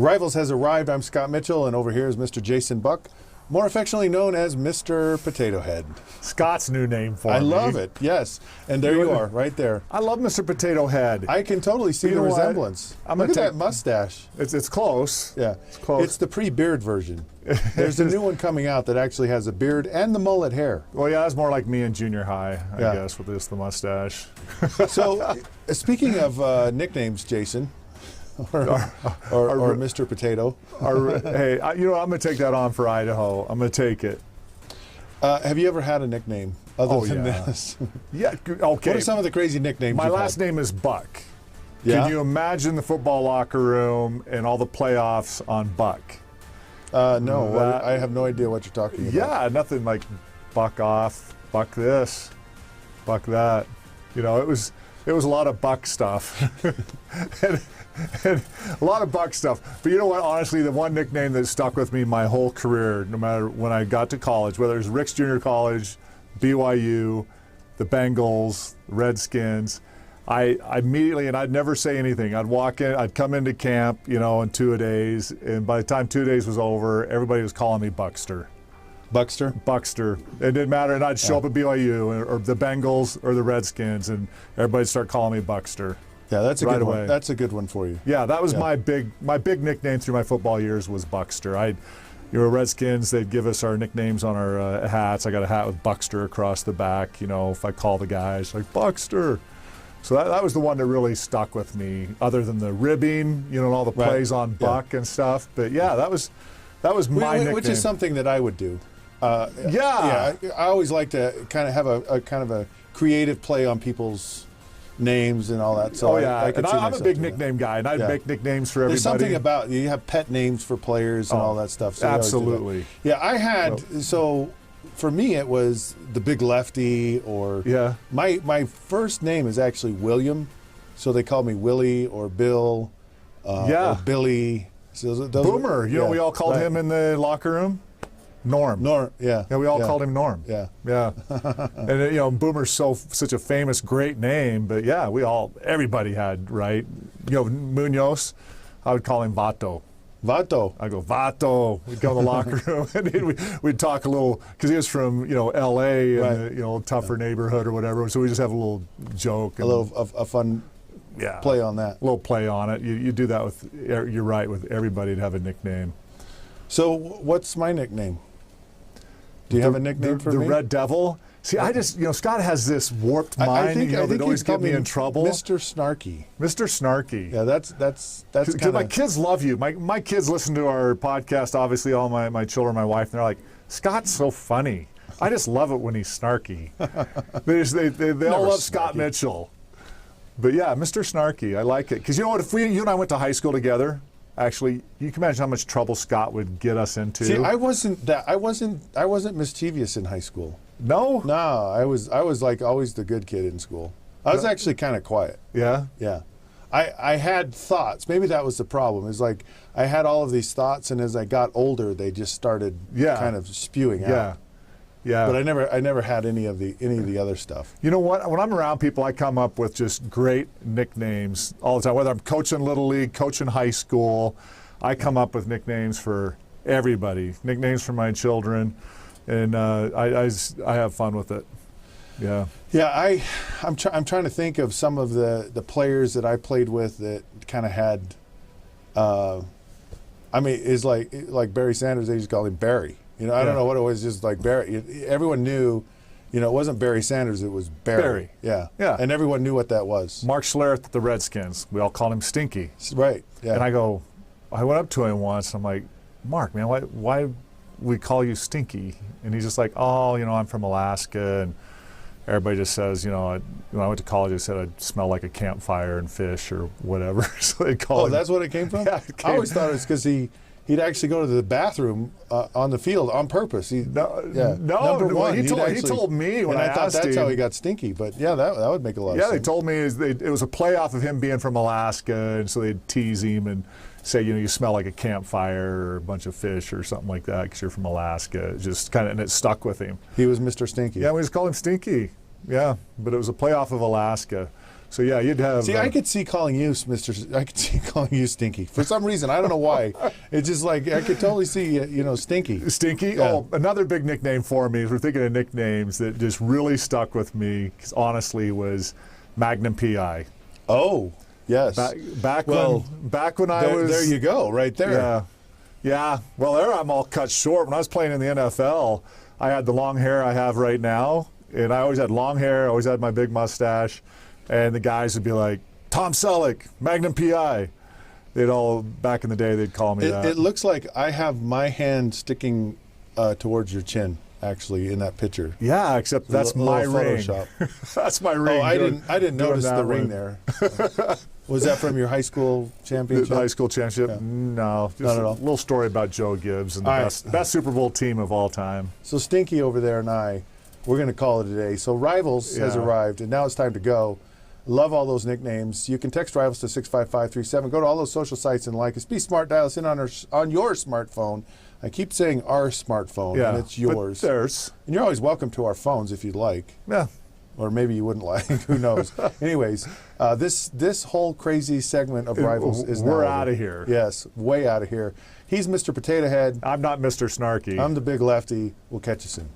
Rivals has arrived. I'm Scott Mitchell, and over here is Mr. Jason Buck, more affectionately known as Mr. Potato Head. Scott's new name for me. I love it, yes. And there you are, right there. I love Mr. Potato Head. I can totally see the resemblance. Look at that mustache. It's close. Yeah. It's close. It's the pre-beard version. There's a new one coming out that actually has a beard and the mullet hair. Well, yeah, it's more like me in junior high, I guess, with the mustache. So, speaking of nicknames, Jason, or Mr. Potato. Hey, you know what? I'm going to take that on for Idaho. I'm going to take it. Have you ever had a nickname other than this? Yeah, okay. What are some of the crazy nicknames My you've last had? name is Buck. Yeah? Can you imagine the football locker room and all the playoffs on Buck? No, I have no idea what you're talking about. Yeah, nothing like Buck off, Buck this, Buck that. You know, it was a lot of Buck stuff. and a lot of Buck stuff. But you know what? Honestly, the one nickname that stuck with me my whole career, no matter when I got to college, whether it was Rick's Junior College, BYU, the Bengals, the Redskins, I immediately, and I'd never say anything. I'd walk in, I'd come into camp, you know, in 2 days, and by the time 2 days was over, everybody was calling me Buckster. Buckster? Buckster. It didn't matter, and I'd show up at BYU or the Bengals or the Redskins, and everybody'd start calling me Buckster. Yeah, that's a good away. one. That's a good one for you. Yeah, that was my big nickname through my football years was Buckster. You know, Redskins, they'd give us our nicknames on our hats. I got a hat with Buckster across the back. You know, if I call the guys like Buckster. So that was the one that really stuck with me, other than the ribbing, you know, and all the plays on Buck and stuff. But yeah, that was my nickname. Which is something that I would do. Yeah, I always like to kind of have a kind of a creative play on people's names and all that. So I'm a big nickname guy, and I'd make nicknames for everybody. There's something about you have pet names for players and all that stuff. So absolutely. Yeah, I had so for me it was the Big Lefty or my first name is actually William, so they called me Willie or Bill or Billy. So those Boomer, you know, we all called him in the locker room. Norm, yeah. Yeah, we all called him Norm. Yeah. And you know, Boomer's such a famous, great name, but yeah, everybody had, right? You know, Munoz, I would call him Vato. Vato. I'd go, Vato. We'd go in the locker room, and we'd talk a little, because he was from, you know, L.A., and, you know, tougher neighborhood or whatever, so we just have a little joke. A little a fun play on that. A little play on it. You do that with, you're right, with everybody to have a nickname. So what's my nickname? Do you have a nickname for me? The Red Devil. See, I just, you know, Scott has this warped mind. I think always get me in trouble. Mr. Snarky. Mr. Snarky. Yeah, that's kind of. My kids love you. My kids listen to our podcast. Obviously, all my children, my wife, and they're like, Scott's so funny. I just love it when he's snarky. they all love Scott Mitchell. But yeah, Mr. Snarky, I like it because you know what? If you and I went to high school together. Actually, you can imagine how much trouble Scott would get us into. See, I wasn't mischievous in high school. No? No, I was like always the good kid in school. I was actually kind of quiet. Yeah? Yeah. I had thoughts. Maybe that was the problem. It's like I had all of these thoughts, and as I got older, they just started kind of spewing out. Yeah. But I never had any of the other stuff. You know what? When I'm around people, I come up with just great nicknames all the time. Whether I'm coaching Little League, coaching high school, I come up with nicknames for everybody. Nicknames for my children, and I have fun with it. Yeah. Yeah. I'm trying to think of some of the players that I played with that kind of had. I mean, is like Barry Sanders. They just call him Barry. You know, I don't know what it was, just like Barry. Everyone knew, you know, it wasn't Barry Sanders, it was Barry. Yeah. And everyone knew what that was. Mark Schlereth at the Redskins, we all called him Stinky. Right, yeah. And I went up to him once, I'm like, Mark, man, why we call you Stinky? And he's just like, oh, you know, I'm from Alaska, and everybody just says, you know, when I went to college, they said I'd smell like a campfire and fish or whatever. So they call him. That's what it came from? Yeah, I always thought it was because he'd actually go to the bathroom on the field on purpose. Number one, he told me when I asked thought that's him, how he got Stinky. But yeah, that would make a lot of sense. Yeah, they told me it was a playoff of him being from Alaska, and so they'd tease him and say, you know, you smell like a campfire or a bunch of fish or something like that because you're from Alaska. Just kind of, and it stuck with him. He was Mr. Stinky. Yeah, we just called him Stinky. Yeah, but it was a playoff of Alaska. So yeah, you'd have. See, I could see calling you Mr. I could see calling you Stinky for some reason. I don't know why. It's just like I could totally see Stinky. Stinky. Yeah. Oh, another big nickname for me. As we're thinking of nicknames that just really stuck with me, honestly, was Magnum PI. Oh, yes. Back when I was. There you go, right there. Yeah. Yeah. Well, there I'm all cut short. When I was playing in the NFL, I had the long hair I have right now, and I always had long hair. I always had my big mustache, and the guys would be like, "Tom Selleck, Magnum PI." They'd all back in the day they'd call me that. It looks like I have my hand sticking towards your chin, actually, in that picture. Yeah, except that's my ring. Photoshop. That's my ring. Oh, I didn't notice the ring there. Was that from your high school championship? The high school championship? Yeah. No, just not at all. A little story about Joe Gibbs and the best Super Bowl team of all time. So Stinky over there and we're going to call it a day. So Rivals has arrived, and now it's time to go. Love all those nicknames. You can text Rivals to 65537. Go to all those social sites and like us. Be smart. Dial us in on your smartphone. I keep saying our smartphone, and it's yours. But theirs. And you're always welcome to our phones if you'd like. Yeah. Or maybe you wouldn't like. Who knows? Anyways, this whole crazy segment of Rivals is now we're over. out of here. Yes, way out of here. He's Mr. Potato Head. I'm not Mr. Snarky. I'm the Big Lefty. We'll catch you soon.